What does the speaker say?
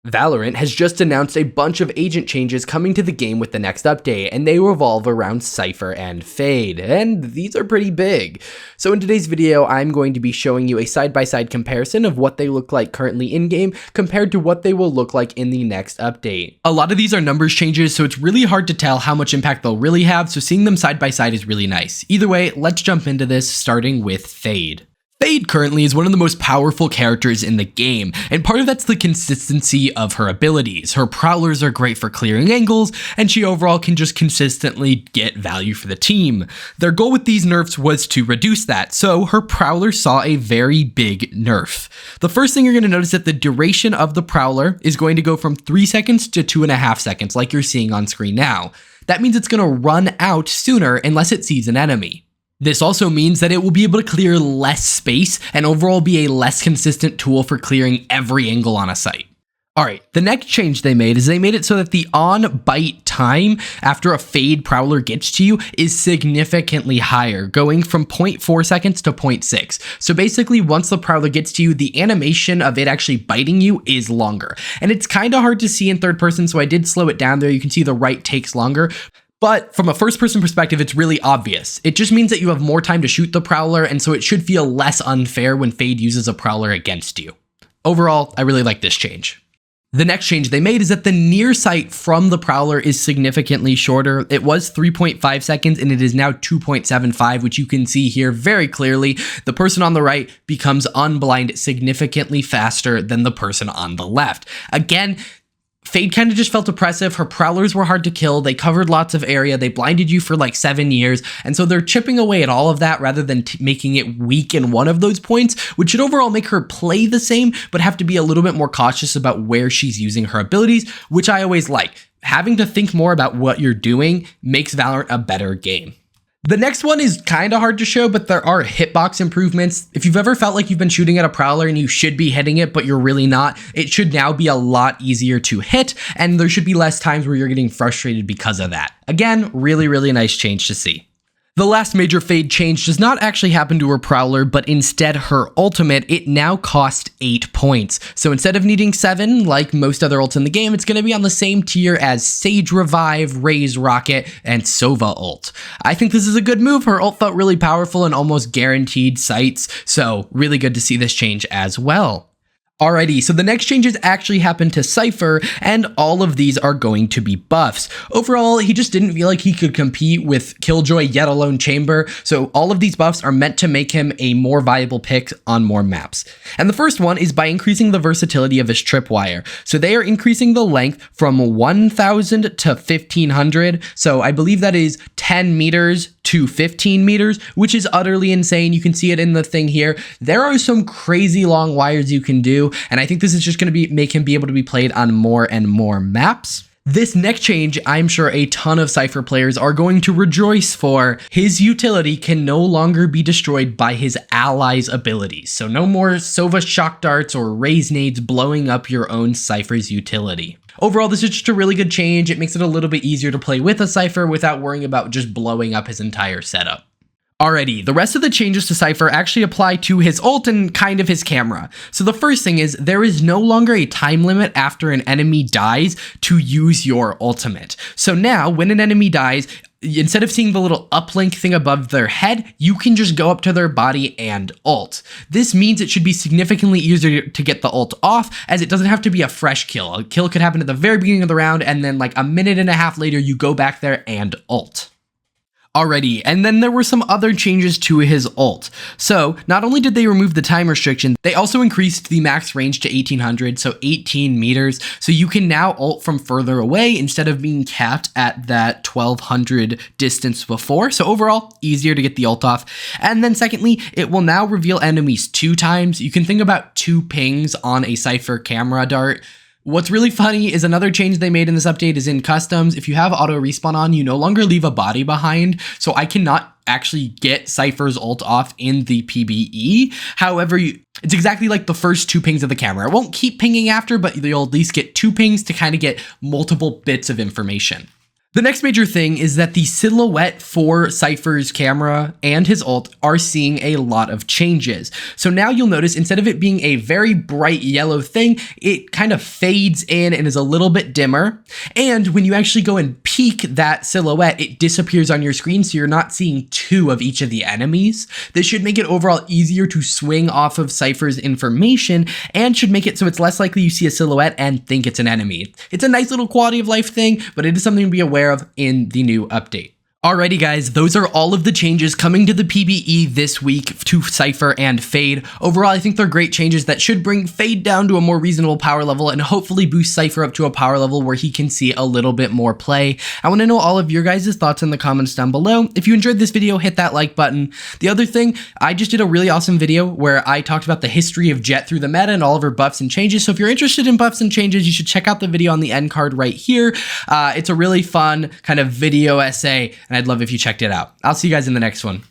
Valorant has just announced a bunch of agent changes coming to the game with the next update, and they revolve around Cypher and Fade, and these are pretty big. So in today's video, I'm going to be showing you a side-by-side comparison of what they look like currently in-game compared to what they will look like in the next update. A lot of these are numbers changes, so it's really hard to tell how much impact they'll really have, so seeing them side by side is really nice. Either way, let's jump into this, starting with Fade. Fade currently is one of the most powerful characters in the game, and part of that's the consistency of her abilities. Her prowlers are great for clearing angles, and she overall can just consistently get value for the team. Their goal with these nerfs was to reduce that, so her prowler saw a very big nerf. The first thing you're going to notice that the duration of the prowler is going to go from 3 seconds to 2.5 seconds, like you're seeing on screen now. That means it's going to run out sooner unless it sees an enemy. This also means that it will be able to clear less space and overall be a less consistent tool for clearing every angle on a site. Alright, the next change they made is they made it so that the on-bite time after a Fade prowler gets to you is significantly higher, going from 0.4 seconds to 0.6. So basically, once the prowler gets to you, the animation of it actually biting you is longer. And it's kind of hard to see in third person, so I did slow it down there. You can see the right takes longer. But from a first-person perspective, it's really obvious. It just means that you have more time to shoot the prowler, and so it should feel less unfair when Fade uses a prowler against you. Overall, I really like this change. The next change they made is that the near sight from the prowler is significantly shorter. It was 3.5 seconds, and it is now 2.75, which you can see here very clearly. The person on the right becomes unblind significantly faster than the person on the left. Again, Fade kind of just felt oppressive. Her prowlers were hard to kill. They covered lots of area. They blinded you for like 7 years. And so they're chipping away at all of that rather than making it weak in one of those points, which should overall make her play the same, but have to be a little bit more cautious about where she's using her abilities, which I always like. Having to think more about what you're doing makes Valorant a better game. The next one is kind of hard to show, but there are hitbox improvements. If you've ever felt like you've been shooting at a prowler and you should be hitting it, but you're really not, it should now be a lot easier to hit, and there should be less times where you're getting frustrated because of that. Again, really, really nice change to see. The last major Fade change does not actually happen to her prowler, but instead her ultimate. It now costs 8 points. So instead of needing 7, like most other ults in the game, it's going to be on the same tier as Sage Revive, Raze Rocket, and Sova ult. I think this is a good move. Her ult felt really powerful and almost guaranteed sights, so really good to see this change as well. Alrighty, so the next changes actually happened to Cypher, and all of these are going to be buffs. Overall, he just didn't feel like he could compete with Killjoy, yet alone Chamber, so all of these buffs are meant to make him a more viable pick on more maps. And the first one is by increasing the versatility of his tripwire. So they are increasing the length from 1,000 to 1,500, so I believe that is 10 meters to 15 meters, which is utterly insane. You can see it in the thing here. There are some crazy long wires you can do, and I think this is just going to make him be able to be played on more and more maps. This next change, I'm sure a ton of Cypher players are going to rejoice for. His utility can no longer be destroyed by his allies' abilities. So no more Sova shock darts or Raze nades blowing up your own Cypher's utility. Overall, this is just a really good change. It makes it a little bit easier to play with a Cypher without worrying about just blowing up his entire setup. Alrighty, the rest of the changes to Cypher actually apply to his ult and kind of his camera. So the first thing is there is no longer a time limit after an enemy dies to use your ultimate. So now when an enemy dies, instead of seeing the little uplink thing above their head, you can just go up to their body and ult. This means it should be significantly easier to get the ult off, as it doesn't have to be a fresh kill. A kill could happen at the very beginning of the round, and then like a minute and a half later, you go back there and ult. Alrighty, and then there were some other changes to his ult. So not only did they remove the time restriction, they also increased the max range to 1,800, so 18 meters. So you can now ult from further away instead of being capped at that 1,200 distance before. So overall, easier to get the ult off. And then secondly, it will now reveal enemies 2 times. You can think about 2 pings on a Cypher camera dart. What's really funny is another change they made in this update is in customs. If you have auto respawn on, you no longer leave a body behind. So I cannot actually get Cypher's ult off in the PBE. However, it's exactly like the first 2 pings of the camera. It won't keep pinging after, but you'll at least get 2 pings to kind of get multiple bits of information. The next major thing is that the silhouette for Cypher's camera and his ult are seeing a lot of changes. So now you'll notice instead of it being a very bright yellow thing, it kind of fades in and is a little bit dimmer. And when you actually go and peek that silhouette, it disappears on your screen, so you're not seeing two of each of the enemies. This should make it overall easier to swing off of Cypher's information and should make it so it's less likely you see a silhouette and think it's an enemy. It's a nice little quality of life thing, but it is something to be aware of in the new update. Alrighty guys, those are all of the changes coming to the PBE this week to Cypher and Fade. Overall, I think they're great changes that should bring Fade down to a more reasonable power level and hopefully boost Cypher up to a power level where he can see a little bit more play. I want to know all of your guys' thoughts in the comments down below. If you enjoyed this video, hit that like button. The other thing, I just did a really awesome video where I talked about the history of Jett through the meta and all of her buffs and changes. So if you're interested in buffs and changes, you should check out the video on the end card right here. It's a really fun kind of video essay, and I'd love if you checked it out. I'll see you guys in the next one.